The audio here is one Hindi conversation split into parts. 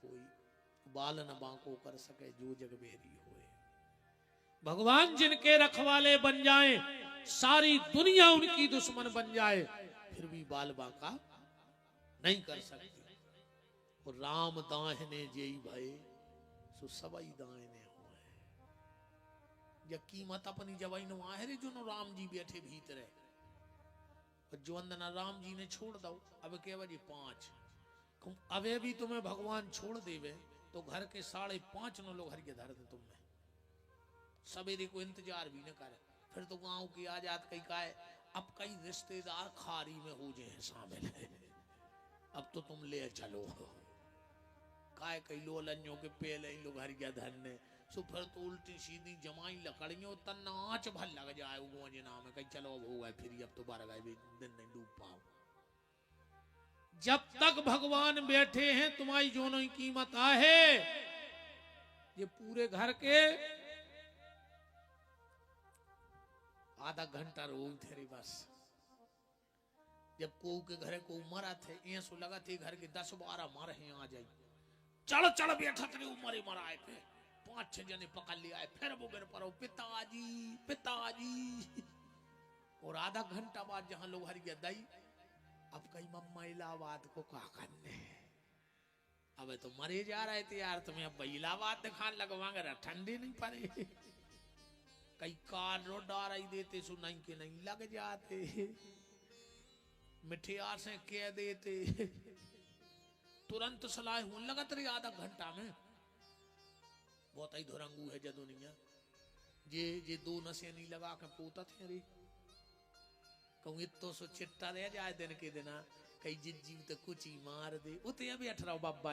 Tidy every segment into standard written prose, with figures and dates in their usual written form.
कोई, बाल न बांको कर सके जो जग बेरी होए। भगवान जिनके रखवाले बन जाएं, सारी दुनिया उनकी दुश्मन बन जाए, फिर भी बाल बांका नहीं कर सकती। और राम दाहिने जेई भय सो सबई दाहिने होए। या कीमत अपनी जवाई नो आहरे जो नो राम जी बैठे भीतर है, और जो अंदर राम जी ने छोड़ दो। अब के बजे 5, अबे भी तुम्हें भगवान छोड़ देवे तो घर के 5:30 नो लोग हर के धर दे तुम्हें, सवेरे को इंतजार भी न करे। फिर तो गांव की आजाद कई का है, अब कई रिश्तेदार खारी में हो जाए शामिल है, अब तो तुम ले चलो। काय कई लोलन्यों के पेले इन लोग हर गया धरने, सो फिर तो उल्टी सीधी जमाई लकड़ियों तन्ना आँच भल लग जाए उगो नाम है, कहीं चलो अब हो गए फिर अब तो 12 गए दिन नहीं डूब पाओ। जब तक भगवान बैठे हैं तुम्हारी जोनों की कीमत आहे। ये पूरे घर के आधा घंटा रोग थे रे बस। जब को के घरे को मरा थे, ऐसो लगा थे घर के 10-12 मारे हैं आ जाई, चलो चलो बैठा तेरे उमरे मराए पे 5-6 जने पकड़ लिया है, फिर वो मेरे पर पिताजी पिताजी। और आधा घंटा बाद जहां लोग हर गया दई, अब कई मम्मा इलाहाबाद को क्या करने, अब तो मरे जा रहे थे यार, तुम्हें अब इलाहाबाद दिखान लगवाएंगे, ठंडी नहीं पड़े। कई कार रो डार ही देते सुनाई के नहीं लग जाते, मिठिया से कह देते, तुरंत सलाह होने लगा तेरी आधा घंटा में। बहुत ही धुरंगू है जदुनिया, जे 2 नशे नहीं लगा के पोता थे रे, कहूँ इतो सो चिट्टा रह जाए दिन के दिन, कई जीव तो कुछ ही मार दे, उते अभी 18 बाबा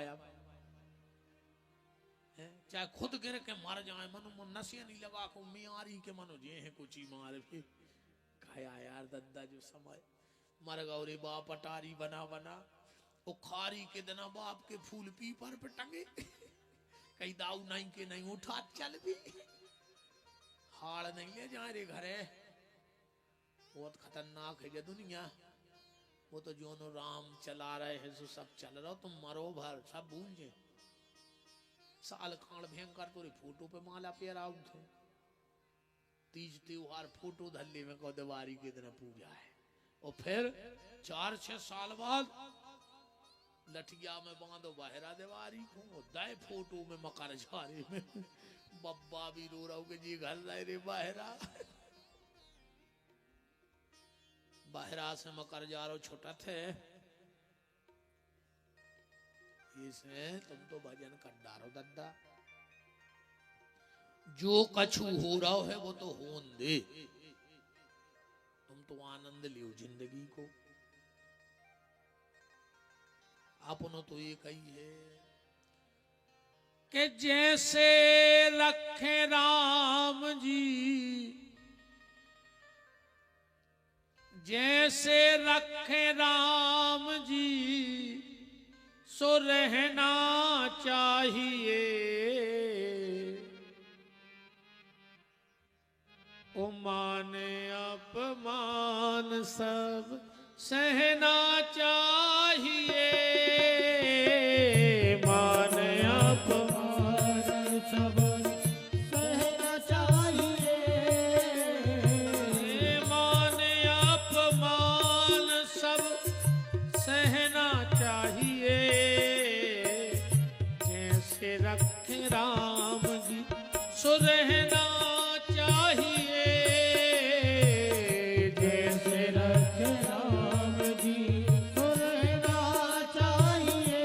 चाहे खुद गिर के मर जाए, मनो नशे नहीं लगा को मियारी के मनो जे है कुछ ही मार भी। खाया यार दद्दा जो समय मर गौ रे बाप अटारी बना बना, वो खारी के दिना बाप के फूल पीपर पे टंगे, कई दाऊ नहीं के नहीं उठा चल भी, हाड़ नहीं ले जाए रे घरे। बहुत खतरनाक है ये दुनिया। वो तो जो नो राम चला रहे हैं सो सब चल रहा, तुम मरो भर सब भूंजे। साल खान भयंकर तोरी फोटो पे माला पेरा थे, तीज त्योहार फोटो धल्ले में को दिवारी के दिन पूजा है, और फिर 4-6 साल बाद लठिया में बांधो बहरा दिवारी को, दाए फोटो में मकर झारे में बब्बा भी रो रहा के जी घर रहे रे बहरा। बहरा से मकर जा रो छोटा थे, इसमें तुम तो भजन कर डारो दद्दा, जो कछु हो रहा है वो तो होन दे, तुम तो आनंद लियो जिंदगी को। अपनो तो ये कही है कि जैसे रखे राम जी, जैसे रखे राम जी सो रहना चाहिए, ओ माने अपमान सब सहना चाहिए, माने अपमान सब सहना चाहिए, माने अपमान सब सहना चाहिए, जैसे रखे राम जी सो रहना चाहिए, जैसे रखे राम जी सो रहना चाहिए।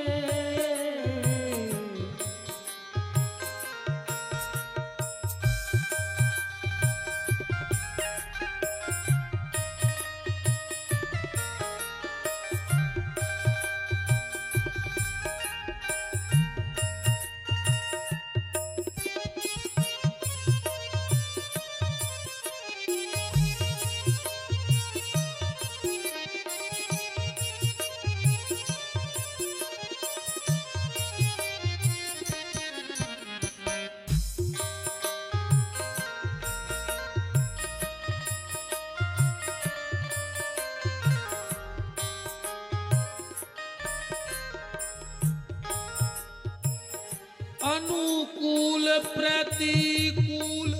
अनुकूल प्रतिकूल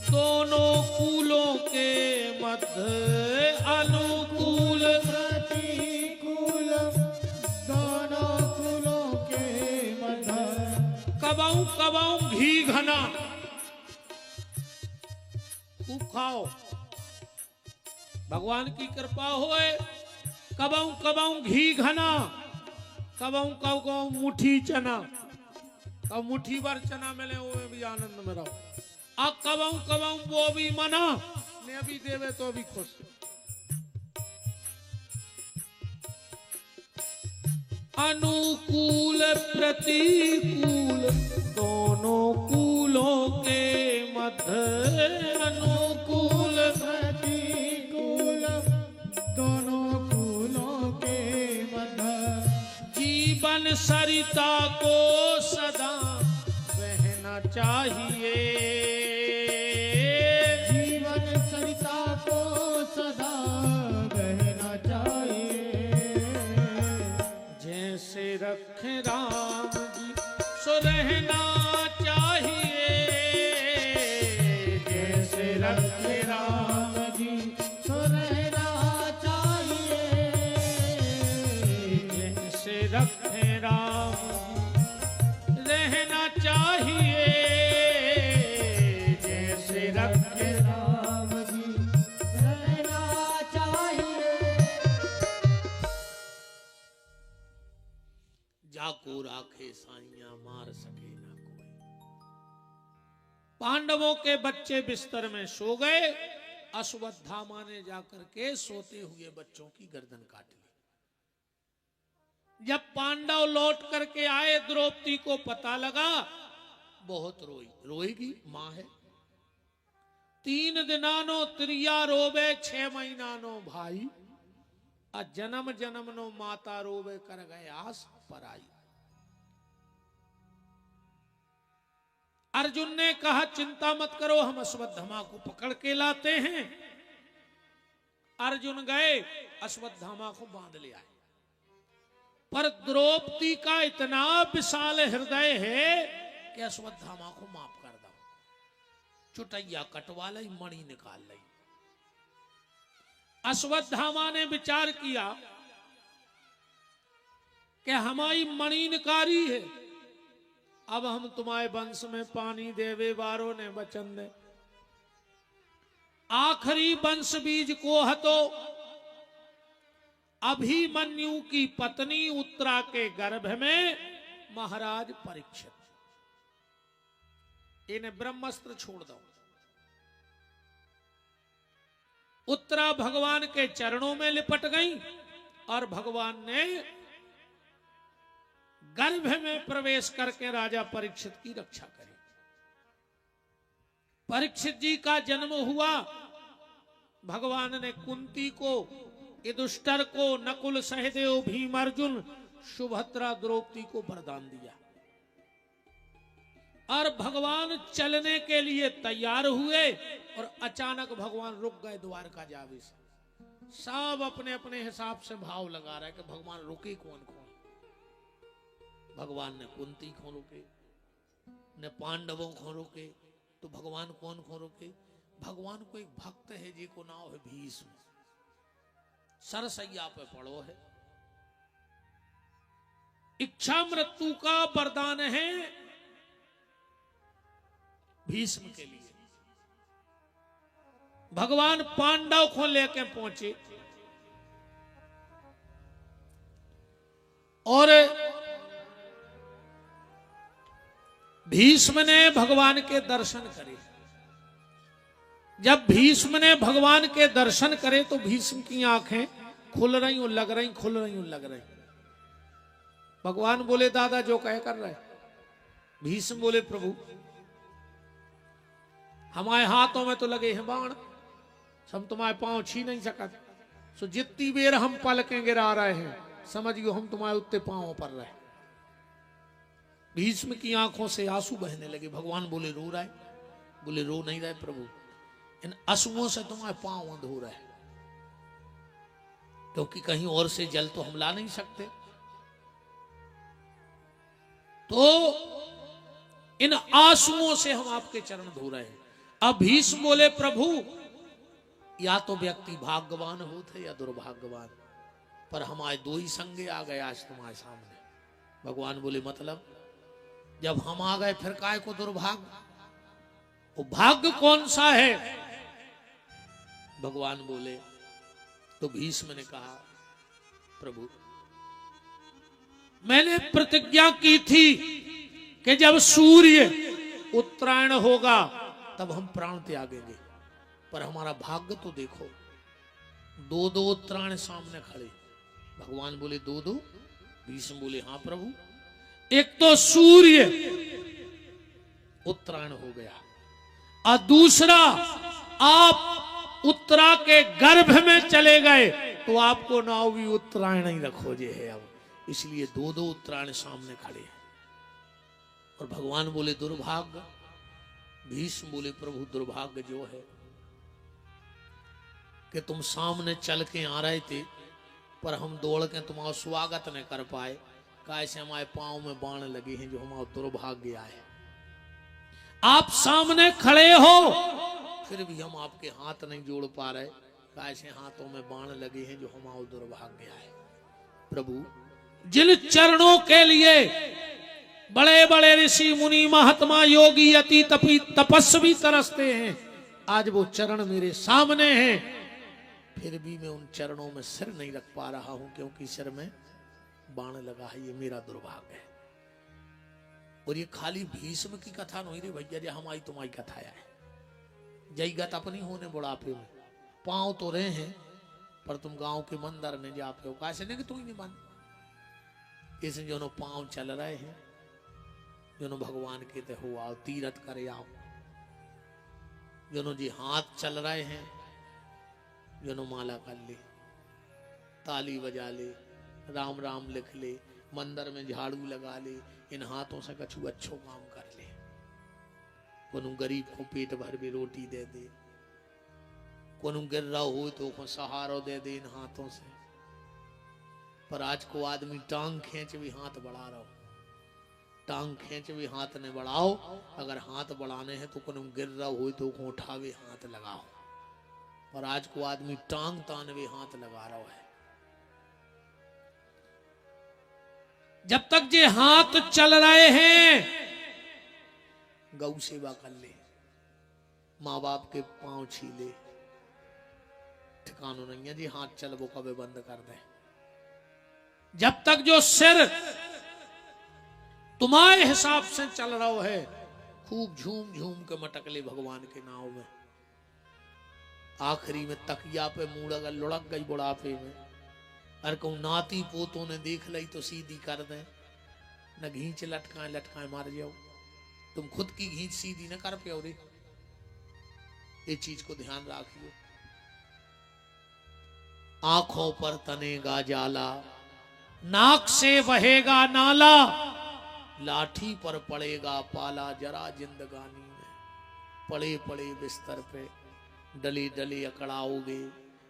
दोनों कूलों के मध्य, अनुकूल प्रतिकूल दोनों कूलों के मध्य। कबाऊ कबाऊ घी घना, खूब खाओ, भगवान की कृपा होए। कबाऊ कबाऊ घी घना, कबाऊ कबाऊ मुट्ठी चना, कब मुट्ठी भर चना मिले वो भी आनंद में रहो। आ कबाऊ कबाऊ वो भी मना, ने भी देवे तो भी खुश। अनुकूल प्रतिकूल दोनों कूलों के मध्य, अनुकूल प्रतिकूल दोनों कूलों के मध्य। जीवन सरिता को सदा बहना चाहिए, जीवन सरिता को सदा बहना चाहिए। जैसे रखे राम जी सो रहना चाहिए, जैसे रखे राम जी सो रहना चाहिए। जैसे रखे राम रहना चाहिए, जैसे रखे राम जी रहना चाहिए। जाको राखे साइया मार सके ना कोई। पांडवों के बच्चे बिस्तर में सो गए, अश्वत्थामा ने जाकर के सोते हुए बच्चों की गर्दन काट ली। जब पांडव लौट करके आए, द्रौपदी को पता लगा, बहुत रोई। रोएगी, मां है। 3 दिनानो त्रिया रोवे, 6 महीनानो भाई, आ जन्म जन्म नो माता रोवे, कर गए आस पराई। अर्जुन ने कहा चिंता मत करो, हम अश्वत्थामा को पकड़ के लाते हैं। अर्जुन गए, अश्वत्थामा को बांध ले आए। पर द्रौपदी का इतना विशाल हृदय है कि अश्वत्थामा को माफ कर दो। चुटैया कटवा ली, मणि निकाल ली। अश्वत्थामा ने विचार किया कि हमारी मणि निकारी है, अब हम तुम्हारे वंश में पानी देवे वारों ने वचन दे। आखिरी वंश बीज को हतो। अभिमन्यु की पत्नी उत्तरा के गर्भ में महाराज परीक्षित, इन्हें ब्रह्मास्त्र छोड़ दो। उत्तरा भगवान के चरणों में लिपट गई और भगवान ने गर्भ में प्रवेश करके राजा परीक्षित की रक्षा करी। परीक्षित जी का जन्म हुआ। भगवान ने कुंती को, युधिष्ठिर को, नकुल सहदेव, भीम अर्जुन, सुभद्रा, द्रौपदी को वरदान दिया। और भगवान चलने के लिए तैयार हुए और अचानक भगवान रुक गए द्वारका जावे से। सब अपने अपने हिसाब से भाव लगा रहे कि भगवान रुके कौन कौन। भगवान ने कुंती को रोके, ने पांडवों को रोके, तो भगवान कौन को रोके? भगवान को एक भक्त है जी को नाम है भीष्म, सरसैया पे पड़ो है। इच्छा मृत्यु का वरदान है भीष्म के लिए। भगवान पांडव को लेके पहुंचे और भीष्म ने भगवान के दर्शन करे। जब भीष्म ने भगवान के दर्शन करे तो भीष्म की आंखें खुल रही और लग रही, खुल रही और लग रही। भगवान बोले दादा जो कह कर रहे। भीष्म बोले प्रभु हमारे हाथों में तो लगे हैं बाण, हम तुम्हारे पांव छीन नहीं सकते। सो जितनी बेर हम पलकें गिरा रहे हैं समझियो हम तुम्हारे उत्ते पांव पर रहे। भीष्म की आंखों से आंसू बहने लगे। भगवान बोले रो रहा है? बोले रो नहीं रहे प्रभु, इन आंसुओं से तुम्हारे पांव अंध हो रहे हैं, क्योंकि कहीं और से जल तो हम ला नहीं सकते। तो इन आंसुओं से हम आपके चरण धो रहे हैं। अब भीष्म बोले प्रभु या तो व्यक्ति भाग्यवान होते या दुर्भाग्यवान, पर हमारे दो ही संगे आ गए आज तुम्हारे सामने। भगवान बोले मतलब जब हम आ गए फिर काय को दुर्भाग्य, वो भाग्य कौन सा है? भगवान बोले तो भीष्म ने कहा प्रभु मैंने प्रतिज्ञा की थी कि जब सूर्य उत्तरायण होगा तब हम प्राण त्यागेंगे, पर हमारा भाग्य तो देखो, दो दो उत्तरायण सामने खड़े। भगवान बोले दो दो? भीष्म बोले हाँ प्रभु, एक तो सूर्य उत्तरायण हो गया और दूसरा आप उत्तरा के गर्भ में चले गए तो आपको नाव भी उत्तरायण ही रखो जे है। अब इसलिए दो दो उत्तरायण सामने खड़े हैं। और भगवान बोले दुर्भाग्य? भीष्म बोले प्रभु दुर्भाग्य जो है कि तुम सामने चल के आ रहे थे पर हम दौड़ के तुम्हारा स्वागत नहीं कर पाए, कैसे हमारे पांव में बाण लगे हैं जो हमारा दुर्भाग्य आए। आप सामने खड़े हो फिर भी हम आपके हाथ नहीं जोड़ पा रहे, कैसे हाथों में बाण लगे हैं जो हमारा दुर्भाग्य आए। प्रभु जिन चरणों के लिए बड़े बड़े ऋषि मुनि महात्मा योगी अति तपस्वी तरसते हैं, आज वो चरण मेरे सामने हैं, फिर भी मैं उन चरणों में सिर नहीं रख पा रहा हूं क्योंकि सिर में बाण लगा है। ये मेरा दुर्भाग्य है। और ये खाली भीष्म की कथा नहीं रे भैया, जी हमारी तुम्हारी कथा है। जय गत अपनी होने बुढ़ापे में पांव तो रहे हैं पर तुम गांव के मंदिर में जाते हो, कैसे नहीं कि तुम ही नहीं मान। इसे जो पांव चल रहे हैं जो भगवान कहते हो आओ तीरथ करे आओ, जो जी हाथ चल रहे हैं जो माला कर ले, ताली बजा ले, राम राम लिख ले, मंदिर में झाड़ू लगा ले, इन हाथों से कछु अच्छो काम कर ले, कोनो गरीब को पेट भर में रोटी दे दे, कोनो गिर रहा हो तो को सहारा दे दे इन हाथों से। पर आज को आदमी टांग खींच भी हाथ बढ़ा रहा हो, टांग खींच भी हाथ ने बढ़ाओ, अगर हाथ बढ़ाने हैं तो कोनो गिर रहा हो तो को उठावे हाथ लगाओ। और आज को आदमी टांग तानवे हाथ लगा रहा है। जब तक ये हाथ चल रहे हैं गौ सेवा कर ले, माँ बाप के पांव छीले, ठिकानों नहीं है जी हाथ चल वो कभी बंद कर दे। जब तक जो सिर तुम्हारे हिसाब से चल रहा है, खूब झूम झूम के मटक ले भगवान के नाव में। आखिरी में तकिया पे मुड़ अगर लुढ़क गई बुढ़ापे में, अरे कहूं नाती पोतों ने देख ली तो सीधी कर दे, न घींच लटकाए लटकाए मार जाओ। तुम खुद की घींच सीधी न कर पाओ रे, ये चीज को ध्यान रखियो। आंखों पर तनेगा जाला, नाक से बहेगा नाला, लाठी पर पड़ेगा पाला जरा जिंदगानी में। पड़े पड़े बिस्तर पे डले डले अकड़ाओगे,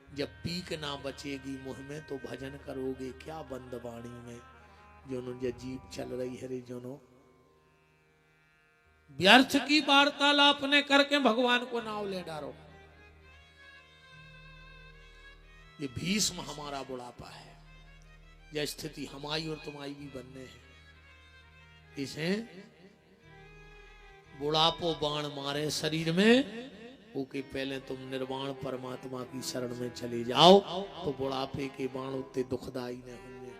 जब पीक ना बचेगी मुंह में तो भजन करोगे क्या बंद वाणी में। जोनो जीभ चल रही है रे जोनो, व्यर्थ की वार्तालाप ने करके भगवान को नाव ले डालो। ये भीष्म हमारा बुढ़ापा है, यह स्थिति हमारी और तुम्हारी भी बनने है। इसे बुढ़ापो बाण मारे शरीर में, ओके पहले तुम निर्वाण परमात्मा की शरण में चले जाओ तो बुढ़ापे के बाण उतने दुखदाई न होंगे।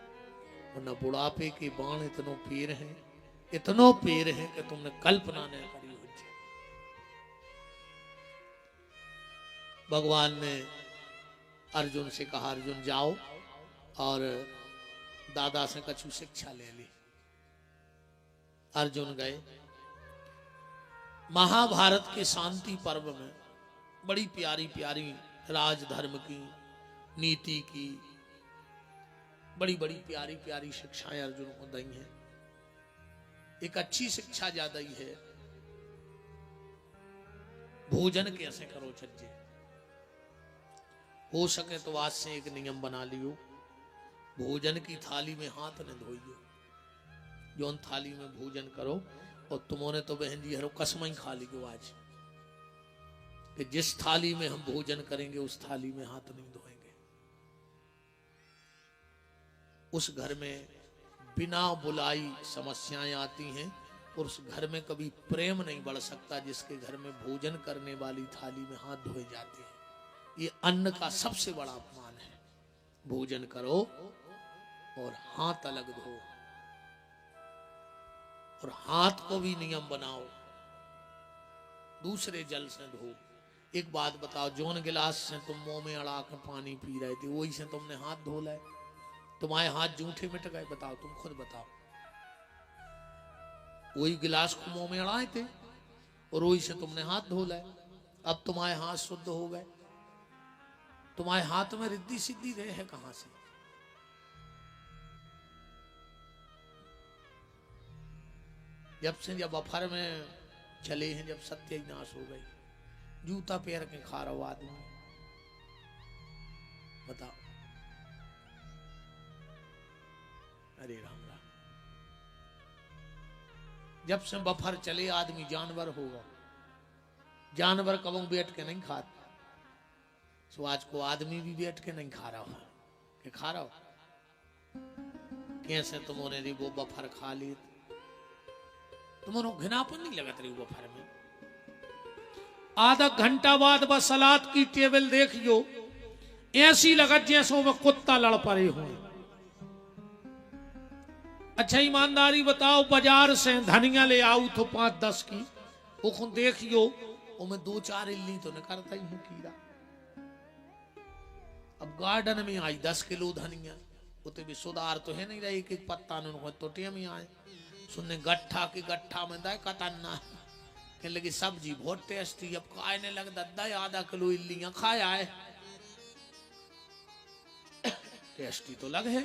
वरना बुढ़ापे के बाण इतनो पेर हैं, इतनो पेर हैं कि तुमने कल्पना न करी हो। भगवान ने अर्जुन से कहा अर्जुन जाओ और दादा से कछु शिक्षा ले ली। अर्जुन गए। महाभारत के शांति पर्व में बड़ी प्यारी प्यारी राजधर्म की, नीति की बड़ी बड़ी प्यारी प्यारी शिक्षाएं अर्जुन को दी हैं। एक अच्छी शिक्षा ज्यादा ही है, भोजन कैसे करो छज्जे। हो सके तो आज से एक नियम बना लियो, भोजन की थाली में हाथ न धोइयो। जौन थाली में भोजन करो और तुमने तो बहन जी हरो कसम ही खा ली को आज कि जिस थाली में हम भोजन करेंगे उस थाली में हाथ नहीं धोएंगे। उस घर में बिना बुलाई समस्याएं आती हैं और उस घर में कभी प्रेम नहीं बढ़ सकता जिसके घर में भोजन करने वाली थाली में हाथ धोए जाते हैं। ये अन्न का सबसे बड़ा अपमान है। भोजन करो और हाथ अलग धो, और हाथ को भी नियम बनाओ, दूसरे जल से धो। एक बात बताओ, जौन गिलास से तुम मुंह में अड़ा के पानी पी रहे थे वही से तुमने हाथ धो लाए? तुम्हारे हाथ जूठे मिट गए? बताओ, तुम खुद बताओ। वही गिलास को मुंह में अड़ाए थे और वही से तुमने हाथ धो लाए। अब तुम्हारे हाथ शुद्ध हो गए। तुम्हारे हाथ में रिद्धि सिद्धि रहे है कहां से? जब अफर में चले हैं, जब सत्य नाश हो गई, जूता पैर के खा रहा आदमी, बताओ। अरे राम राम। जब से बफर चले आदमी जानवर होगा। जानवर कबों बैठ के नहीं खाता, सो आज को आदमी भी बैठ के नहीं खा रहा हो कि खा रहा हो। कैसे तुमने री वो बफर खा ली? तुमने घिनापन नहीं लगत रही बफर में? आधा घंटा बाद बस सलाद की टेबल देखियो, ऐसी लगत जैसो में कुत्ता लड़ पड़े हो। अच्छा ईमानदारी बताओ, बाजार से धनिया ले आऊ तो 5-10 की, वो देखियो मैं 2-4 इल्ली तो निकलता ही हूँ कीड़ा। अब गार्डन में आई 10 किलो धनिया, उते भी सुधार तो है नहीं रही, एक पत्ता तो टेम ही आए सुनने गट्ठा की गट्ठा में दाय कतन्ना कहने लगी सब्जी बहुत टेस्टी। अब खाने लग दद्दा 1/2 किलो इल्लियां खाया है, टेस्टी तो लग है।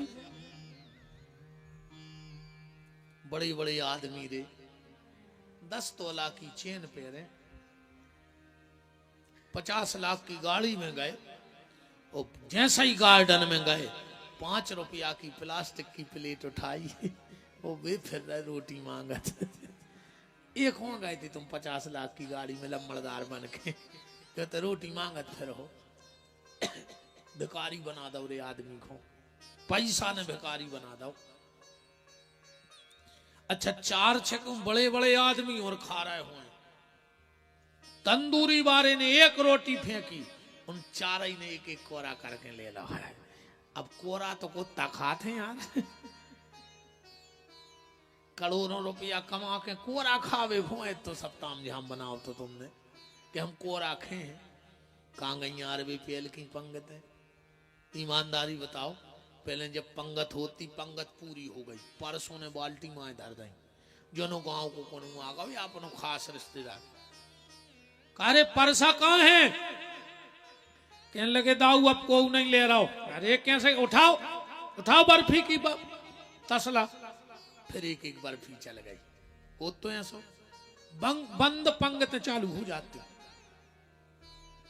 बड़े बड़े आदमी रे 10 तोला की चेन पहने, 50 लाख की गाड़ी में गए, और जैसा ही गार्डन में गए 5 रुपया की प्लास्टिक की प्लेट उठाई, वो वे फिर रहे रोटी मांगत। एक हो गए थे तुम 50 लाख की गाड़ी में लम्बड़दार बन के, कहते रोटी मांगत फिर हो। भिखारी बना दो रे आदमी को, पैसा ने भिखारी बना दो। अच्छा 4-6 बड़े बड़े आदमी और खा रहे हुए, तंदूरी वाले ने 1 रोटी फेंकी, उन 4 ही ने 1-1 कोरा करके ले लो है। अब कोरा तो कुत्ता खाते यार, करोड़ों रुपया कमा के कोरा खावे हुए तो सब ताम झाम बनाओ तो तुमने कि हम कोरा खे हैं। कहाँ गई यार भी पेल की पंगत है? ईमानदारी बताओ, पहले जब पंगत होती, पंगत पूरी हो गई, परसों ने बाल्टी माए धर दी, जनो गांव को कौन आ गए अपनो खास रिश्तेदार, अरे परसा कहाँ है? कहने लगे दाऊ अब को नहीं ले रहा हो। अरे कैसे? उठाओ उठाओ बर्फी की तसला। फिर 1-1 बर्फी चल गई। वो तो ऐसा बंद पंगत चालू हो जाती,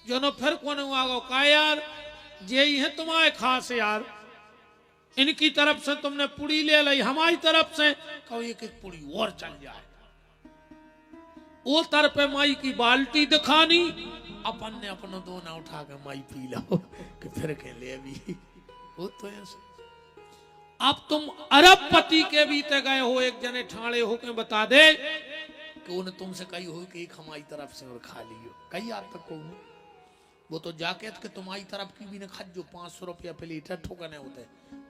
जनो फिर कौन आ गो का यार यही है तुम्हारे खास यार, इनकी तरफ से तुमने पुड़ी ले ली, हमारी तरफ से कहो 1-1 पुड़ी और चल जाए। वो तर पे माई की बाल्टी दिखानी, अपन ने अपना दोना उठा के माई पी लो कि फिर के ले भी। वो तो ऐसे। अब तुम अरबपति के बीते गए हो, एक जने ठाणे हो के बता दे कि उन्हें तुमसे कही हो कि एक हमारी तरफ से और खा लियो, कई आज तक को वो तो जाके कि तुम्हारी तरफ की भी ने खा जो 500 रुपया प्लेट ठोकने होते,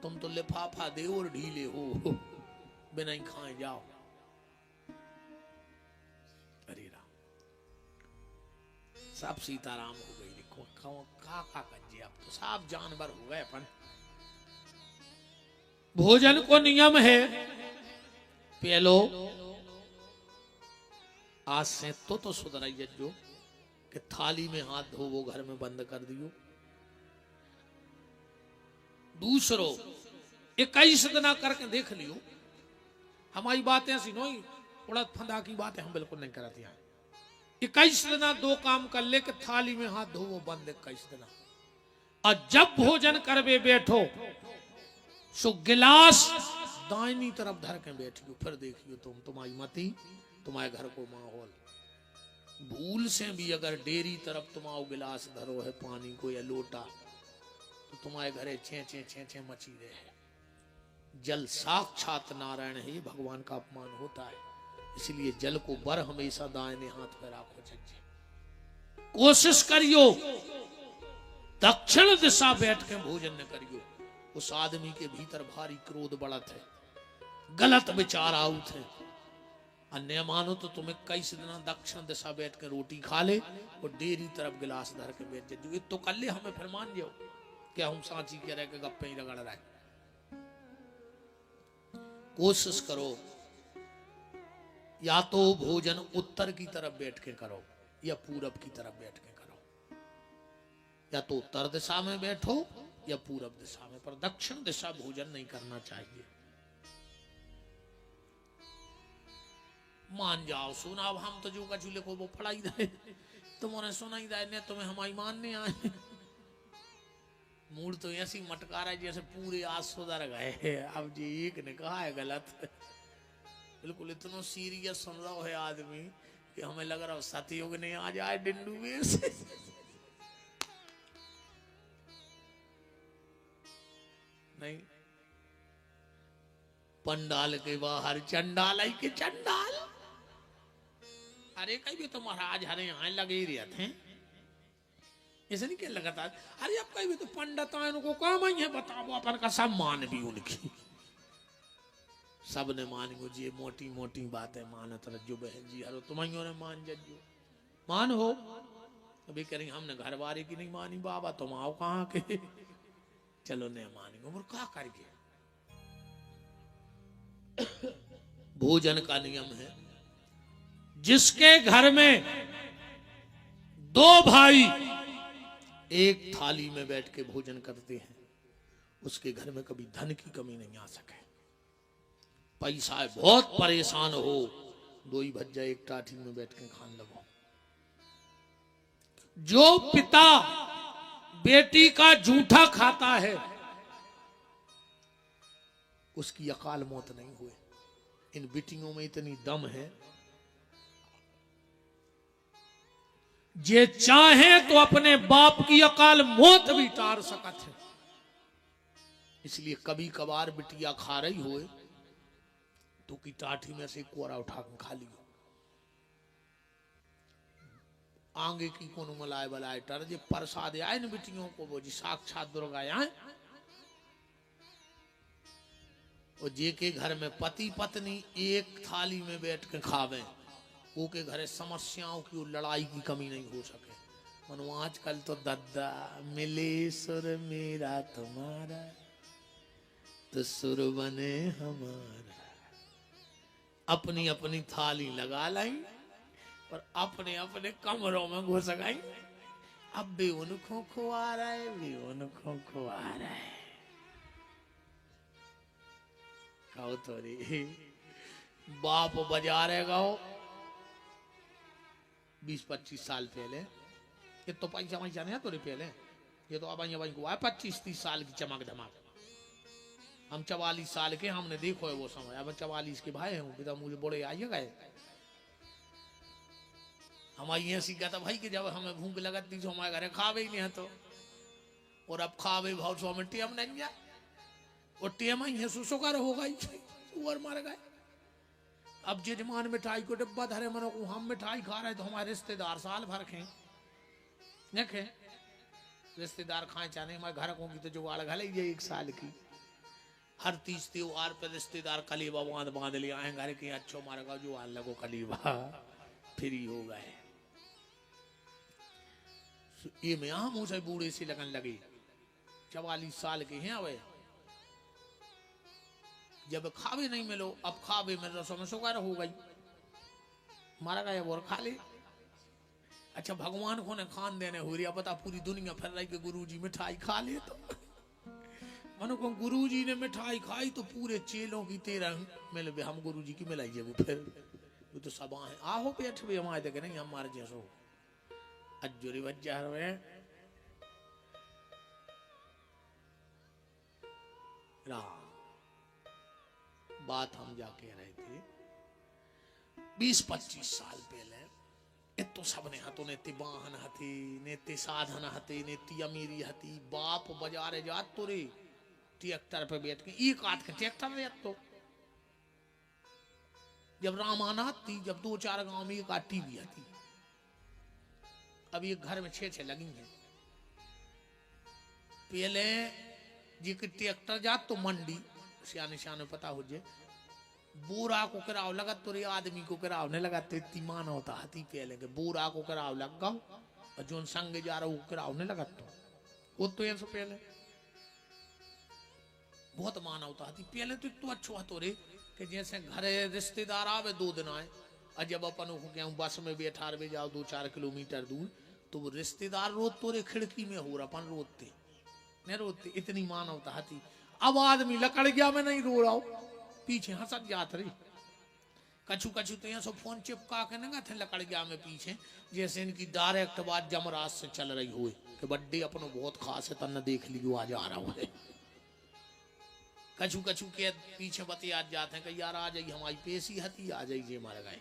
तुम तो लिफाफा दे और ढीले हो बिना ही खाए जाओ। अरे राम, सब सीताराम हो गई। देखो का कज्जे, अब तो सब जानवर हो गए अपन। भोजन को नियम है, पहलो आज से तो सुधराइए जो कि थाली में हाथ धो वो घर में बंद कर दियो। दूसरो 21 दिन करके देख लियो, हमारी बातें ऐसी नहीं उड़द फंदा की बातें हम बिल्कुल नहीं करते हैं। 21 दिन 2 काम कर ले कि थाली में हाथ धो वो बंद 21 दिन। और जब भोजन करवे बैठो सो गिलास दाहिनी तरफ धर के बैठियो, फिर देखियो तुम्हारी मती तुम्हारे घर को माहौल। भूल से भी अगर डेरी तरफ तुम आओ, गिलास धरो है पानी को या लोटा, तो तुम्हारे घरे छे छे छे छे मची रहे। जल साक्षात नारायण है, ये भगवान का अपमान होता है। इसलिए जल को बर हमेशा दाहिने हाथ पे राखो। जज्जे कोशिश करियो दक्षिण दिशा बैठ के भोजन न करियो। उस आदमी के भीतर भारी क्रोध बढ़त है, गलत विचार आउत है। अन्य मानो तो तुम्हें कई दिन दक्षिण दिशा बैठ के रोटी खा ले और डेरी तरफ गिलास धर के बैठ जाए। ये तो कर ले, हमें फिर मान जाओ क्या हम सांची कह रहे के गप्पे ही रगड़ रहे। कोशिश करो या तो भोजन उत्तर की तरफ बैठ के करो या पूरब की तरफ बैठ के करो। या तो उत्तर दिशा में बैठो या पूरब दिशा में, पर दक्षिण दिशा भोजन नहीं करना चाहिए। मान जाओ सुना। अब हम तो जो का चूल्हे को वो फड़ाई दे, तुम्हारे सुना ही दे, तुम्हें हमारी मानने आए। मूड तो ऐसी मटका रहा है जैसे पूरे आज सुधर गए। अब जी एक ने कहा है गलत, बिल्कुल इतना सीरियस सुन रहा है आदमी कि हमें लग रहा है सतयुग ने आ जाए डिंडू में से। नहीं, पंडाल के बाहर चंडाल आई के चंडाल। अरे कहीं भी तो महाराज हरे यहाँ लगे ही रहते हैं, ऐसे नहीं क्या लगातार। अरे अब कहीं भी तो पंडित आए, उनको काम ही है बताओ अपन का सब मान भी उनकी। सब ने मान गो जी, मोटी मोटी बातें मानत रज्जो बहन जी। अरे तुम्हारियों ने मान जज्जो मान हो। अभी करेंगे हमने घर वाले की नहीं मानी, बाबा तुम आओ कहाँ के। चलो नहीं मानेंगे और क्या करके। भोजन का नियम है, जिसके घर में दो भाई एक थाली में बैठ के भोजन करते हैं, उसके घर में कभी धन की कमी नहीं आ सके। पैसा है बहुत परेशान हो, दो ही भज्जा एक टाठी में बैठ के खान लगो। जो पिता बेटी का जूठा खाता है उसकी अकाल मौत नहीं हुए। इन बेटियों में इतनी दम है, जे चाहे तो अपने बाप की अकाल मौत भी टार सकत है। इसलिए कभी कभार बिटिया खा रही होए तो की टाठी में से कोरा उठा कर खा लियो। आगे की कोनो मलाए बलाए टर जे प्रसाद आए न बिटियों को, वो जी साक्षात दुर्गा आए। और जे के घर में पति पत्नी एक थाली में बैठ के खावे, वो के घरे समस्याओं की लड़ाई की कमी नहीं हो सके। मनो आजकल तो दद्दा मिले सुर मेरा तुम्हारा तो सुर बने हमारा। अपनी अपनी थाली लगा लाई और अपने अपने कमरों में घुस गई। अब भी उनको खुआ रहा है, भी उनको खुआ रहा है। कहो तो रे बाप बाजारे गाओ 20-25 साल पहले, ये तो पैसा वैसा नहीं है तो पहले, ये तो अब को आए 25-30 साल की चमक धमक। हम 44 साल के, हमने देखो है वो समय। अब 44 के भाई हूँ, पिता मुझे बड़े आइए गए। हमारी ऐसी कहता भाई कि जब हमें भूख लगती तो हमारे घरे खावे ही नहीं है तो, और अब खावे भाव सो में टेम नहीं गया, और टेम ही है सुसुकर हो गई, सुअर मर गए। अब जजमान मिठाई को डिब्बा धरे, मनो को हम मिठाई खा रहे तो हमारे रिश्तेदार साल भर खे देखे रिश्तेदार खाए चाहे हमारे घर को की तो जुगाड़ घल ही 1 साल की। हर 30 त्योहार पर रिश्तेदार कलीबा बांध ले आए घर के, अच्छो मारे का जो आन लगो कलीबा फ्री हो गए। ये में मुंह से बूढ़े से लगन लगी। 44 साल के हैं अब, जब खावे नहीं मिलो, अब खावे में रसों में सुगार हो गई, मारा गया और खा ले। अच्छा भगवान को ने खान देने हो रही, पता पूरी दुनिया फिर रही कि गुरुजी मिठाई खा ले। तो मनो को गुरुजी ने मिठाई खाई तो पूरे चेलों की 13 मिल बे, हम गुरुजी की मिलाई जब फिर वो तो सब है आहो पेट भी हमारे देखे नहीं हमारे जैसो अज्जुरी बच्चा में राम। बात हम जा कह रहे थे, 20-25 साल पहले इतो सबने हतो ने ती वाहन हती ने ती साधन हती ने ती अमीरी हती बाप बाजारे जात तो रे ट्रैक्टर पे बैठ के एक आध के ट्रैक्टर रे तो जब रामाना थी जब 2-4 गांव में एक आटी भी आती अब एक घर में 6-6 लगी हैं पहले जी के ट्रैक्टर जात तो मंडी सियाने सियाने पता हो जे बोरा को कराव लगा तो रे आदमी को कराव नहीं लगा तो इतनी मान होता हती पहले के बोरा को कराव लग गाओ और जो संग जा रहा वो कराव नहीं लगा तो वो तो ऐसा पहले बहुत मान होता हती पहले तो इतना अच्छा तो रे कि जैसे घरे रिश्तेदार आवे 2 दिन आए और जब अपन को क्या बस में बैठा रहे जाओ 2-4 किलोमीटर दूर तो वो रिश्तेदार रोत तो रे खिड़की में हो रहा अपन रोते नहीं रोते इतनी मान होता हती अब आदमी लकड़ गया मैं नहीं रो रहा हूं पीछे हंसत जात रही कछु कछु तो यहाँ सब फोन चिपका के ना थे लकड़ गया में पीछे जैसे इनकी डायरेक्ट बात जमराज से चल रही हुई कि बड्डे अपनो बहुत खास है तन्ना देख लियो आज आ रहा हूँ कछु कछु के पीछे बतिया जाते हैं कि यार आ जाइए हमारी पेशी हती आ जाइए मर गए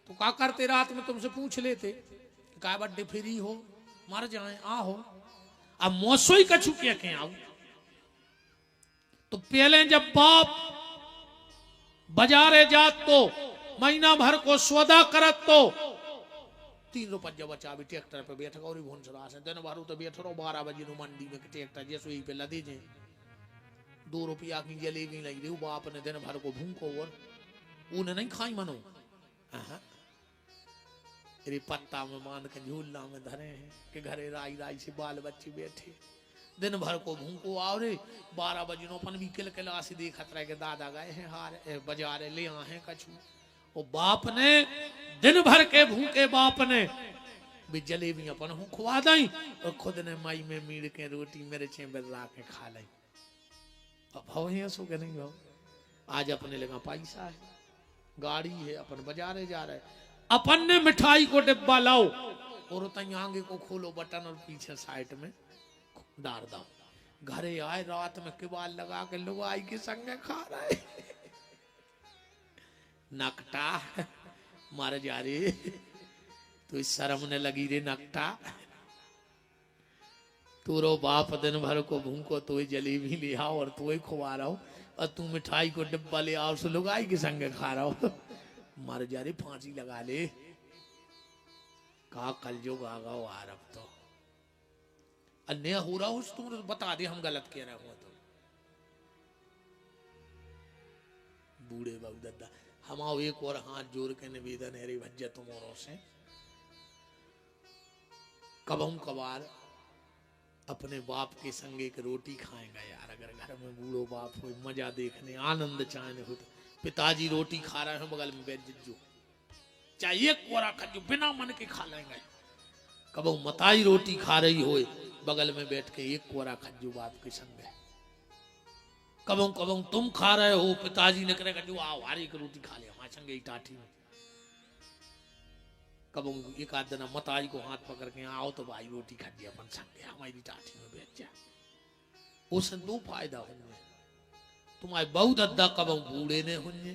तो क्या करते रात में तुमसे पूछ लेते क्या बड्डे फ्री हो मर जाए आ हो अब मौसो ही कछु के आओ तो पहले जब बाप बाजारे जात तो महीना भर को सौदा करत तो 3 रुपया बचा भी ट्रैक्टर पे बैठ गौरी भुंसरा से दिन भर तो बैठ रहो 12 बजे मंडी में ट्रैक्टर जैसे ही पे लदी जे 2 रुपया की जलेबी लगी रही बाप ने दिन भर को भूखो और उन्हें नहीं खाई मनो अरे पत्ता में मान के झूलना में धरे हैं कि घरे राई राई से बाल बच्चे बैठे दिन भर को भूखो आओ रे 12 बजे अपन भी किल किला से देखत रहे के दादा गए हैं हार बाजारे ले आए हैं कछु वो बाप ने दिन भर के भूखे बाप ने भी जलेबी अपन हूँ खुआ दई और खुद ने माई में मीड़ के रोटी मेरे चेंबर ला के खा ली अब हो ही सो के नहीं हो आज अपने लगा पैसा है गाड़ी है अपन बाजारे जा रहे अपन ने मिठाई को डिब्बा लाओ और आगे को खोलो बटन और पीछे साइड में डाल दो घरे आए रात में किबाल लगा के लोग आई के संग खा रहे नकटा मारे जा रही तो इस शर्म ने लगी रे नकटा तूरो बाप दिन भर को भूखो तो जलेबी ले आओ और तू खुआ रहा हो और तू मिठाई को डिब्बा ले आओ सो लोग आई के संग खा रहा हो मर जा रही फांसी लगा ले कहा कल जो गागा आ रब तो अन्य हो रहा हो तुम बता दे हम गलत कह रहे हो तो बूढ़े बाबू दादा हम आओ एक और हाथ जोड़ के निवेदन है रे भज्जा तुम्हारों से कबहू कबार अपने बाप के संग एक रोटी खाएगा यार अगर घर में बूढ़ो बाप हो मजा देखने आनंद चाहने हो तो पिताजी रोटी खा रहे हैं बगल में बैठ जो चाहे एक कोरा खजू बिना मन के खा लेंगे कबहू मताई रोटी खा रही हो बगल में बैठ के एक कोरा खज्जू बाप के संग है कबहू कबहू तुम खा रहे हो पिताजी ने करेगा जो आओ हारी की रोटी खा ले हमारे संगे टाठी में कबहू एक आध दिन मताई को हाथ पकड़ के आओ तो भाई रोटी खा दिया अपन संगे हमारी टाठी में बैठ जा उससे 2 फायदा होंगे तुम्हारे बहुत अद्दा कबहू बूढ़े ने होंगे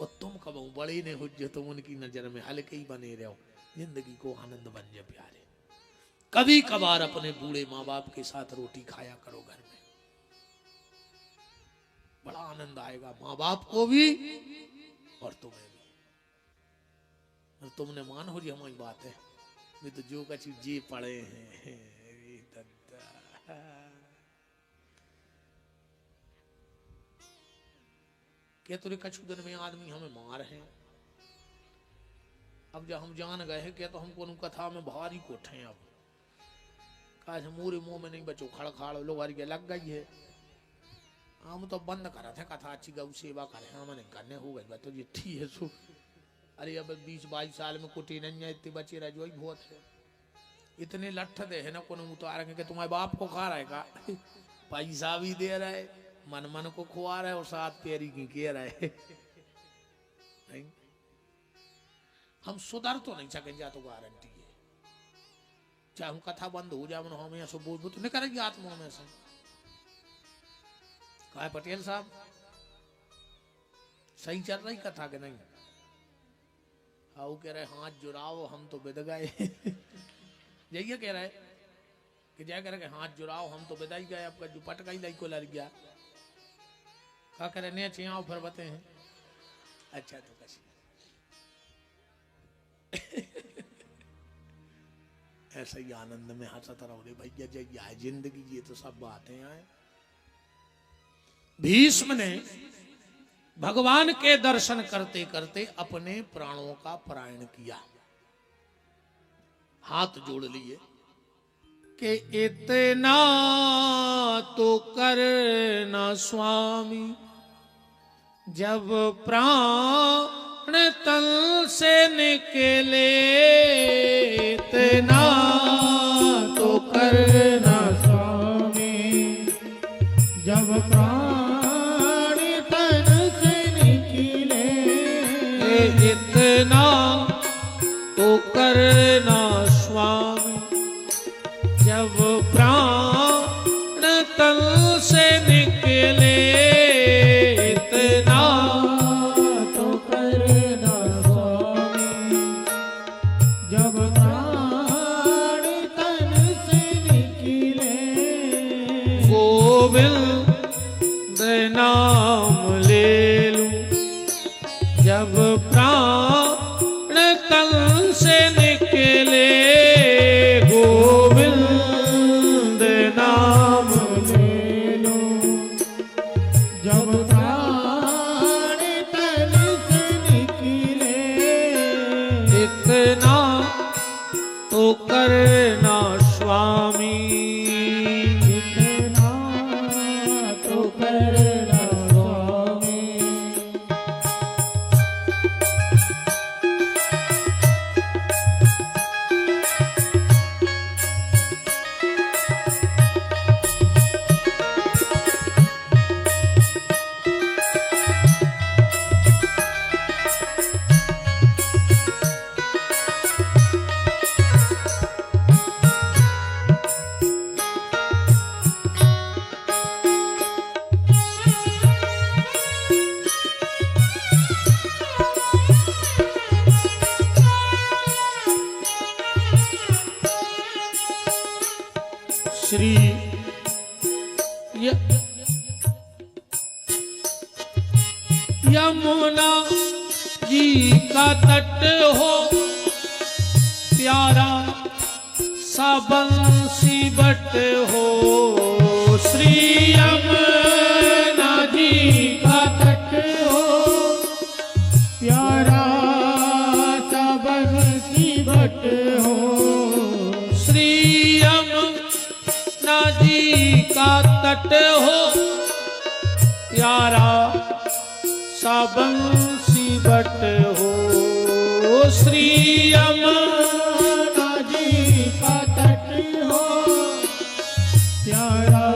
और तुम कबहू बड़े ने हो जो तुम उनकी नजर में हल्के ही बने रहो जिंदगी को आनंद बन जाए प्यारे कभी कभार अपने बूढ़े माँ बाप के साथ रोटी खाया करो घर में बड़ा आनंद आएगा माँ बाप को भी और तुम्हें भी और तुमने मान हो जी हमारी बात है वे तो जो कछु जी पड़े हैं क्या तुरे कछु दिन में आदमी हमें मार है अब जब हम जान गए हैं क्या तो हमको कथा में भारी कोठे अब काश मोरे मुंह में नहीं बचो खड़खाड़ लोग के लग गई है हम तो बंद करा थे कथा अच्छी गौ सेवा करे हमने करने हो गई तो ये ठीक है सो अरे अब 20-22 साल में कुटी नहीं है इतने बचे रह जो बहुत है इतने लठ दे है ना को उतार के तुम्हारे बाप को खा रहा है का पैसा भी दे रहा है मन मन को खुआ रहा है और साथ पैरी की कह रहा है नहीं हम सुधर तो नहीं सके जा तो गारंटी है चाहे हम कथा बंद हो जाए हमें ऐसा बोल तो नहीं करेंगे आत्मा में से कहा पटेल साहब सही चल रही कथा के नहीं आओ कह रहे हाथ जुड़ाओ हम तो बिद गए यही कह रहे कि जय कह रहे हाथ जुड़ाओ हम तो बिदाई गए, आपका जो पटका ही को लड़ गया। क्या कह रहे ने चियाओ फिर बते हैं। अच्छा तो कसी ऐसा ही आनंद में हंसत रहो रे भैया, जय है जिंदगी, ये तो सब बातें आए। भीष्म ने भगवान के दर्शन करते करते अपने प्राणों का पलायन किया, हाथ जोड़ लिए कि इतना तो करना स्वामी, जब प्राण तन से निकले इतना तो करना स्वामी, जब प्राण तन से निकले इतना तो करना स्वामी, जब प्राण तन से निकले इतना तो करना स्वामी, जब प्राण तन से निकले गोविंद नाम ले लूं, जब प्राण तन से निकले गोविंद नाम ले लो, जब प्राण तन से निकले इतना तो करना स्वामी। इतना तो करना स्वामी। श्री यमुना जी का तट हो प्यारा सा बंसी बट हो, श्री यमुना जी का तट हो प्यारा सा बंसी बट हो, श्री यमुना जी का तट हो प्यारा सा बंसी बट हो, श्री यमुना जी का तट हो प्यारा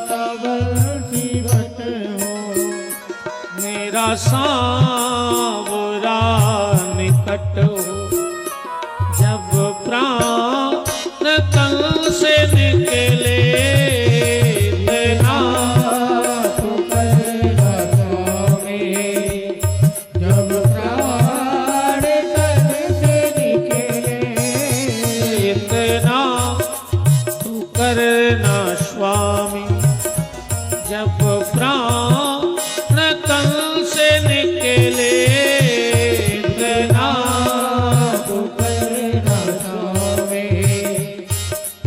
सा बंसी बट हो, मेरा सांवरा निकट हो, जब प्राण तन से निकले इतना तो करना स्वामी, जब प्राण तन से निकले इतना तो करना स्वामी, जब प्राण तन से निकले इतना तो करना स्वामी,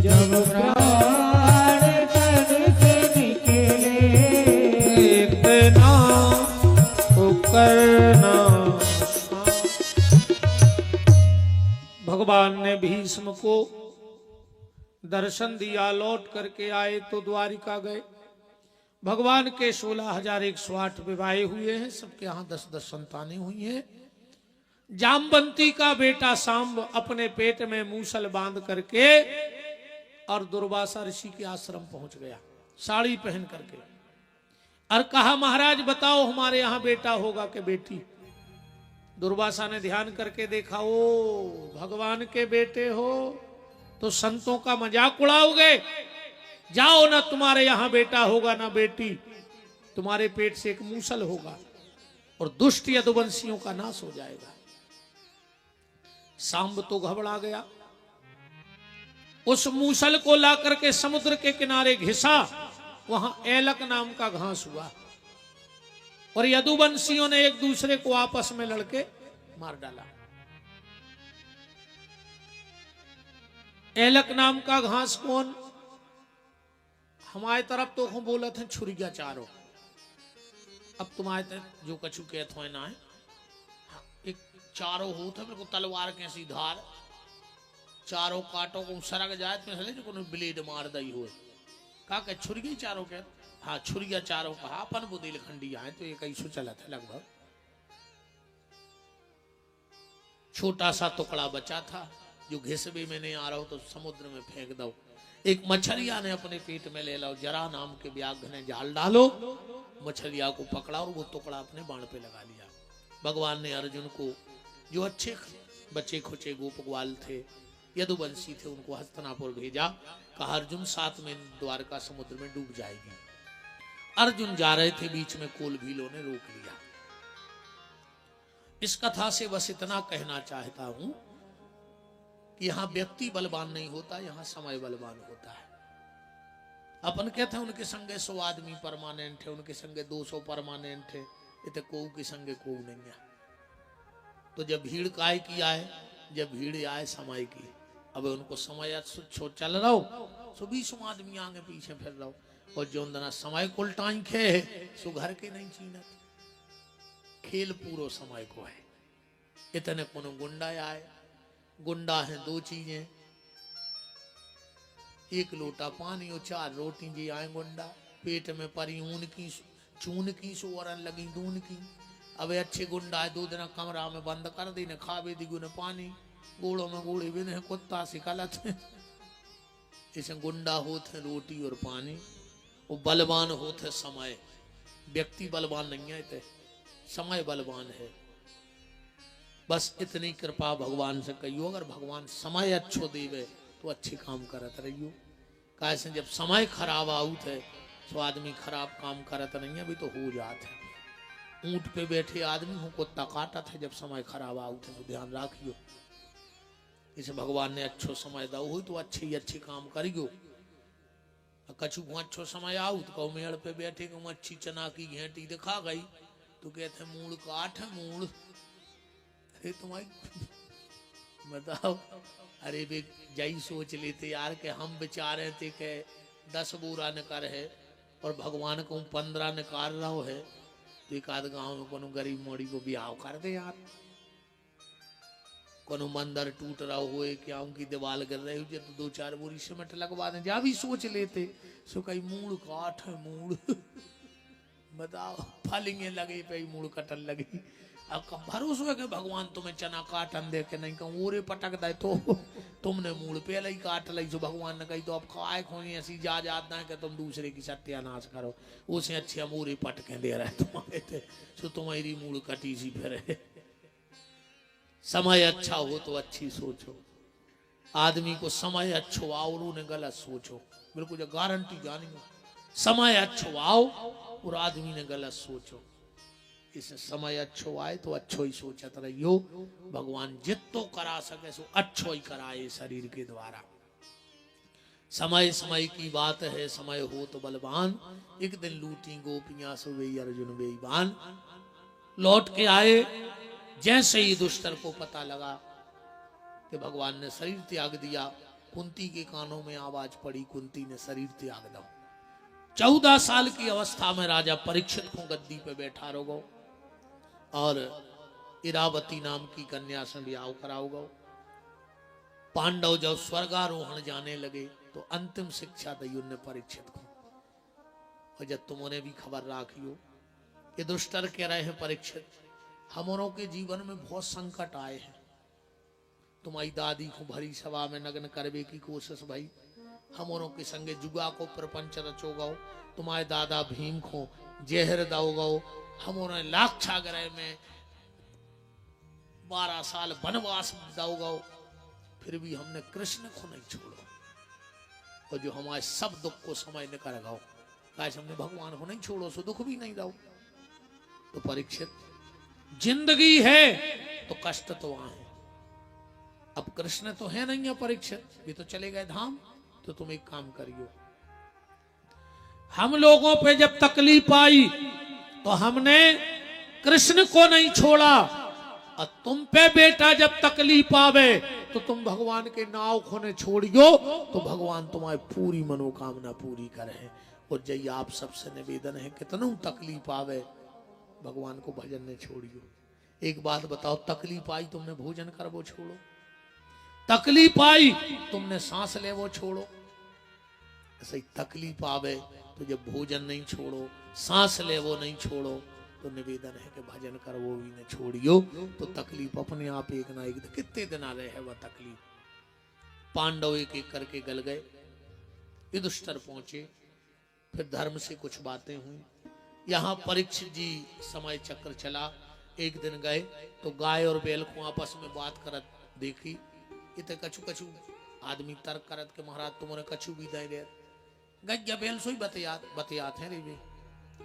जब प्राण तन से निकले इतना तो करना। भगवान ने भीष्म को दर्शन दिया, लौट करके आए तो द्वारिका गए। भगवान के 16,108 विवाह हुए हैं, सबके यहाँ 10-10 संतानें हुई हैं। जामवंती का बेटा सांब अपने पेट में मूसल बांध करके और दुर्वासा ऋषि के आश्रम पहुंच गया साड़ी पहन करके, और कहा महाराज बताओ हमारे यहाँ बेटा होगा कि बेटी। दुर्वासा ने ध्यान करके देखा, ओ भगवान के बेटे हो तो संतों का मजाक उड़ाओगे, जाओ ना तुम्हारे यहाँ बेटा होगा ना बेटी, तुम्हारे पेट से एक मूसल होगा और दुष्ट यदुवंशियों का नाश हो जाएगा। सांब तो घबरा गया, उस मूसल को ला करके समुद्र के किनारे घिसा, वहां एलक नाम का घास हुआ और यदुवंशियों ने एक दूसरे को आपस में लड़के मार डाला। एलक नाम का घास कौन? हमारे तरफ तो हम बोले थे छुरिया चारों, अब तुम्हारे तरफ जो कछु कहते हो ना है, एक चारों होता है, मेरे को तलवार के सी धार, चारों काटों को सरक जाए तो जो को ब्लेड मार दई हो, का कह छुरिया चारों के, हाँ छुरिया चारों कहा, अपन बुंदेलखंडी आए तो ये कैसो चला था लगभग। छोटा सा टुकड़ा बचा था जो घिसबे में नहीं आ रहा हो तो समुद्र में फेंक दो। एक मछलिया ने अपने पेट में ले लो, जरा नाम के व्याघ्र ने जाल डालो, मछलिया को पकड़ा और वो टुकड़ा अपने बाण पे लगा लिया। भगवान ने अर्जुन को, जो अच्छे बच्चे खुचे गोप ग्वाल थे, यदुवंशी थे, उनको हस्तिनापुर भेजा, कहा अर्जुन साथ में द्वारका समुद्र में डूब जाएगी। अर्जुन जा रहे थे, बीच में कोल भीलों ने रोक लिया। इस कथा से बस इतना कहना चाहता हूं कि यहां व्यक्ति बलवान नहीं होता, यहां समय बलवान होता है। अपन कहते हैं उनके संगे 100 आदमी परमानेंट है, उनके संगे 200 परमानेंट है, इतने कोऊ के संगे कोऊ नहीं है। तो जब भीड़ काय की आए, जब भीड़ आए समय की, अब उनको समय छो चल रहा हो, सो 20 आदमी आगे पीछे फिर रहा हो, और जो अंदर समय को उल्टाई खे सो घर के नहीं चीनत, खेल पूरो समय को है। इतने कोनो गुंडा आए, गुंडा है 2 चीजें, 1 लोटा पानी और 4 रोटी जी आए गुंडा, पेट में परी ऊन की चून की सोरन लगी दून की। अब अच्छे गुंडा है 2 दिन कमरा में बंद कर दी, ने खावे दी गुने पानी, गोड़ों में गोड़े बिने कुत्ता सिकलत है। इसे गुंडा होते रोटी और पानी, वो बलवान होते समय। व्यक्ति बलवान नहीं है, इतने समय बलवान है। बस इतनी कृपा भगवान से कहियो, अगर भगवान समय अच्छो देवे तो अच्छे काम करत रहियो। कैसे जब समय खराब आउत है तो आदमी खराब काम करत नहीं है, अभी तो हो जाते हैं। ऊंट पे बैठे आदमी को कुत्ता काटत है, जब समय खराब आउत है तो ध्यान रखियो। इसे भगवान ने अच्छो समय दो हो तो अच्छे ही अच्छे काम करियो। कछु अच्छो समय आउ तो मेड़ पे बैठे को मच्छी चना की घेंटी दिखा गई तो कहते मूड़ काट है मूड़। अरे तुम्हारी बताओ, अरे वे जई सोच लेते यार के हम बेचारे थे के 10 बोरा निकर है और भगवान को 15 निकाल रहा है, तो एक आध गाँव में कोनो गरीब मोड़ी को ब्याह कर दे यार। कोनो मंदिर टूट रहा हो क्या उनकी दीवार गिर रही हो तो 2-4 बोरी सीमेंट लगवा दें, जा भी सोच लेते। सो कई मूड़ काट है मूड़ बताओ, फलिंगे लगे पे मूड़ कटन लगी। अब भरोसा है कि भगवान तुम्हें चना काटन दे के नहीं कहूँ ओरे पटक दे तो तुमने मूड़ पे लई काट लई, जो भगवान ने कही तो अब काय खोई ऐसी जा जाता है कि तुम दूसरे की सत्यानाश करो, उसे अच्छे हम ओरे पटके दे रहे तुम्हारे थे, सो तुम्हारी मूड़ कटी सी फिर। समय अच्छा हो तो अच्छी सोचो, आदमी को समय अच्छो आओ और उन्हें गलत सोचो, बिल्कुल जो गारंटी जानी हो। समय अच्छो आओ और आदमी ने गलत सोचो। इस समय अच्छो आए तो अच्छो ही सोचत रहियो। भगवान जितो करा सके सो अच्छो ही कराए शरीर के द्वारा। समय समय की बात है, समय हो तो बलवान। एक दिन लूटी गोपियां सो वे अर्जुन बेईमान। लौट के आए, जैसे ही दुष्टर को पता लगा कि भगवान ने शरीर त्याग दिया, कुंती के कानों में आवाज पड़ी, कुंती ने शरीर त्याग दो। 14 साल की अवस्था में राजा परीक्षित को गद्दी पे बैठा रहो और इरावती नाम की कन्या से ब्याह कराओ। पांडव जब स्वर्गारोहण जाने लगे तो अंतिम शिक्षा दी उन्हें परीक्षित को, और जब तुमने भी खबर राखियो। ये दुष्टर कह रहे हैं परीक्षित, हमरों के जीवन में बहुत संकट आए हैं। तुम्हारी दादी को भरी सभा में नग्न करवे की कोशिश भई, हमरों के संगे जुगा को प्रपंच रचो गो, तुम्हारे दादा भीम को जहर दो गो, हमों लाक्षागृह में 12 साल वनवास दो गो, फिर भी हमने कृष्ण को नहीं छोड़ो, और जो हमारे सब दुख को समय निकर गो, कैसे हमने भगवान को नहीं छोड़ो सो दुख भी नहीं दो। तो परीक्षित, जिंदगी है तो कष्ट तो वहां है, अब कृष्ण तो है नहीं है परीक्षित, भी तो चले गए धाम। तो तुम एक काम करियो, हम लोगों पे जब तकलीफ आई तो हमने कृष्ण को नहीं छोड़ा, और तुम पे बेटा जब तकलीफ आवे तो तुम भगवान के नाव को ने छोड़ियो, तो भगवान तुम्हारी पूरी मनोकामना पूरी करे। और जय आप सबसे निवेदन है, कितनों तकलीफ आवे भगवान को भजन ने छोड़ियो। एक बात बताओ, तकलीफ आई तुमने भोजन कर वो छोड़ो, तकलीफ आई तुमने सांस ले वो छोड़ो। ऐसे ही तकलीफ आवे तो जब भोजन नहीं छोड़ो, सांस ले वो नहीं छोड़ो, तो निवेदन है कि भजन कर वो भी न छोड़ियो, तो तकलीफ अपने आप एक ना एक कितने दिन आ रहे है वह तकलीफ। पांडव एक एक करके गल गए, युधिष्ठिर पहुंचे, फिर धर्म से कुछ बातें हुई। यहाँ परीक्षित जी समय चक्र चला। एक दिन गए तो गाय और बैल को आपस में बात करत देखी। इतने कछु कछु आदमी तर्क करत के महाराज तुमने कछु भी दे दे, गैया बैल सोई बतियात है रे वे।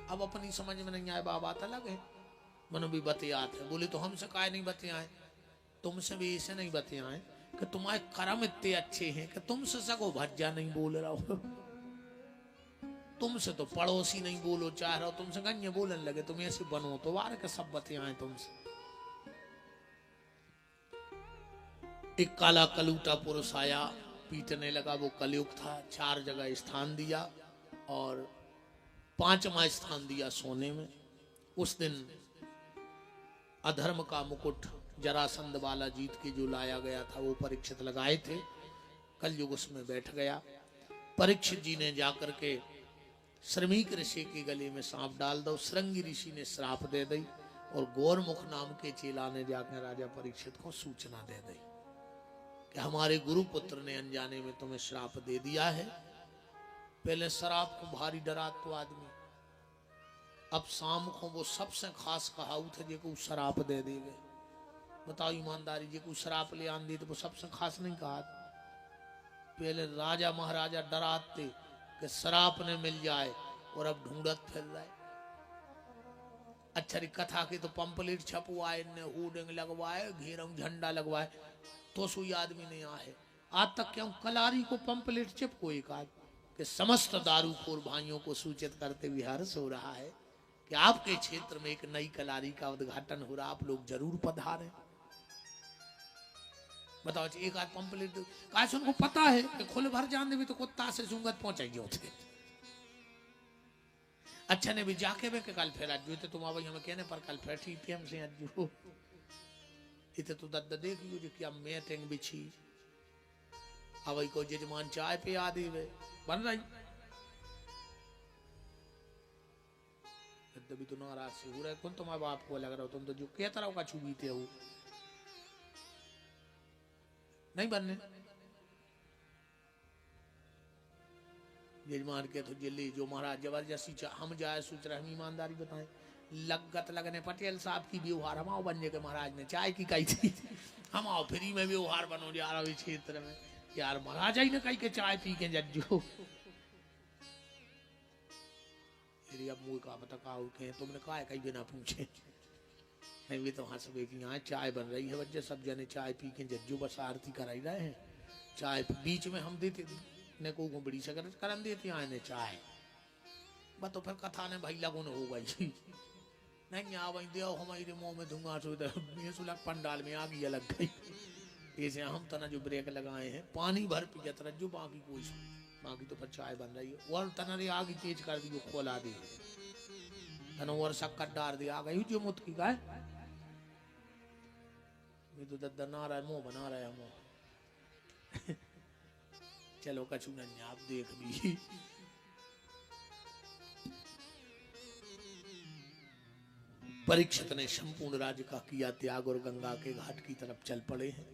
अब अपनी समझ में नहीं आए, बात अलग है, मनो भी बतियात है। बोले तो हमसे काय नहीं बतियाए, तुमसे भी ऐसे नहीं बतियाए कि तुम्हारे कर्म इतने अच्छे हैं कि तुमसे सगो भज्जा नहीं बोल रहा हो, तुमसे तो पड़ोसी नहीं बोलो चाह रहा हो, तुमसे गन्य बोलने लगे, तुम ऐसे बनो तो वार के सब बतियाए तुमसे। एक काला कलूटा पुरुष आया, पीटने लगा। वो कलयुग था, 4 जगह स्थान दिया और 5वां स्थान दिया सोने में। उस दिन अधर्म का मुकुट जरासंध वाला जीत के जो लाया गया था वो परीक्षित लगाए थे। कलयुग उसमें बैठ गया। परीक्षित जी ने जाकर के श्रमिक ऋषि के गले में सांप डाल दो, श्रृंगी ऋषि ने श्राप दे दी, और गौरमुख नाम के चेला ने जाकर राजा परीक्षित को सूचना दे दी कि हमारे गुरुपुत्र ने अनजाने में तुम्हें श्राप दे दिया है। पहले शराब को भारी डरा तो आदमी, अब शाम को वो सबसे खास कहाऊ था जे को शराप दे देवे। बताओ ईमानदारी, जे को शराप ले आन दी तो वो सबसे खास नहीं कहा। पहले राजा महाराजा डराते कि शराप ने मिल जाए, और अब ढूंढत फिर रहे। अच्छा कथा के तो पंपलेट छपवाए, होर्डिंग लगवाए, घेरम झंडा लगवाए, तो सुई आदमी नहीं आए। आज तक क्यों कलारी को पंपलेट चिपको एक आद कि समस्त दारूखोर भाइयों को सूचित करते हुए हर्ष हो रहा है कि आपके क्षेत्र में एक नई कलारी का उद्घाटन हो रहा, आप लोग जरूर पधारें। बताओ एक आध पंपलेट काश उनको पता है कि खुल भर जान दे तो कुत्ता से सुंगत पहुंचाई होते। अच्छा ने भी जाके वे के कल फेरा जो तुम अब हमें कहने पर कल फेर ठीक है हमसे अज्जू इते तो दद देख लियो जो क्या मैं टेंग बिछी अब को जजमान चाय पे आ दी वे बन रही भी तो नाराज से हो रहा है। कौन तुम्हारे बाप को लग रहा हो, तुम तो जो क्या तरह का छुबीते हो नहीं बनने यजमान के तो जिले जो महाराज जबरदस्ती हम जाए सोच रहे हम ईमानदारी बताएं लगत लगने पटेल साहब की व्यवहार हम आओ बनने के महाराज ने चाय की कही थी हम आओ फ्री में व्यवहार बनो जा रहा क्षेत्र में यार महाराज ही ने कही के चाय पी के जज्जो अब मुँह का बता के तुमने कहा है कहीं बिना पूछे नहीं भी तो हंस बे यहाँ चाय बन रही है बच्चे सब जने चाय पी के जज्जू बस आरती कराई रहे हैं चाय बीच में हम देते ने को बड़ी सकरत करम देती यहाँ ने चाय बस तो फिर कथा ने भाई लगो न हो गई नहीं आ वही दे हमारे मुंह में धुआं सुलग पंडाल में आग लग गई ऐसे हम तना जो ब्रेक लगाए हैं पानी भर पी जाता रज्जू बाकी कोई बाकी तो फिर चाय बन रही है और तना रे आग तेज कर दी खोला दी तना और शक्कर डाल दी आ गई जो मुत की गाय तो दद्दा ना रहा है मुंह बना रहा है मुंह चलो कछु नहीं आप देख भी परीक्षित ने संपूर्ण राज्य का किया त्याग और गंगा के घाट की तरफ चल पड़े हैं।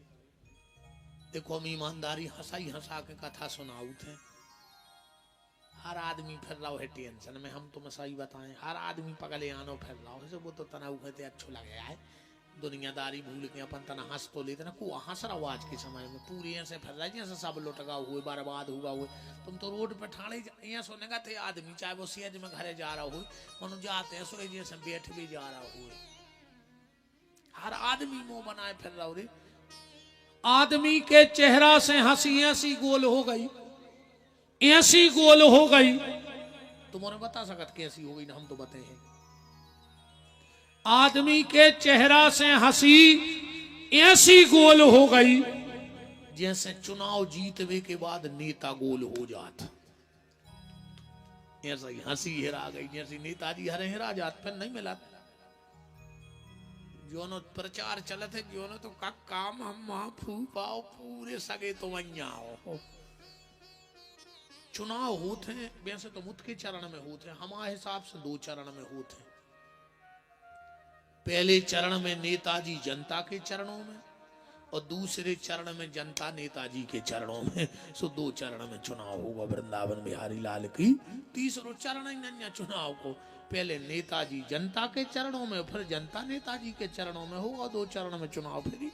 देखो हम ईमानदारी हंसा ही हंसा के कथा सुनाऊ थे हर आदमी फिर रहा है टेंशन में हम तुम्हें सही बताएं हर आदमी पगले आनो फिर रहा है वो तो तनाव कहते अच्छो लग गया है दुनियादारी भूल के अपन तना हंस तो लेते ना को हंस रहा आज के समय में पूरी ऐसे फिर रहा जैसे सब लुटगा हुए बर्बाद हुआ हुए तुम तो रोड पे ठाणे यहाँ सोने का थे आदमी चाहे वो सीएज में घरे जा रहा हो मनो जाते हैं सोए जैसे बैठ भी जा रहा हुए हर आदमी मुंह बनाए फिर रहा रे आदमी के चेहरा से हंसी ऐसी गोल हो गई, ऐसी गोल हो गई, तुम्हारे बता सकत कैसी हो गई ना, हम तो बते हैं। आदमी के चेहरा से हंसी ऐसी गोल हो गई जैसे चुनाव जीतने के बाद नेता गोल हो जाता। ऐसा ही हंसी हिरा गई जैसे नेताजी हरे हिरा जात, फिर नहीं मिला। जो न प्रचार चलत है, जो न तो का काम हम वहां फूपाओ पूरे सगे तो वहीं हो। चुनाव होते हैं वैसे तो मुद के चरण में होते हैं, हमारे हिसाब से 2 चरण में होते हैं। पहले चरण में नेताजी जनता के चरणों में, और दूसरे चरण में जनता नेताजी के चरणों में। सो 2 चरण में चुनाव होगा वृंदावन बिहारी लाल की। तीसरो चरण ही नहीं चुनाव को, पहले नेताजी जनता के चरणों में, फिर जनता नेताजी के चरणों में होगा। 2 चरण में चुनाव फिर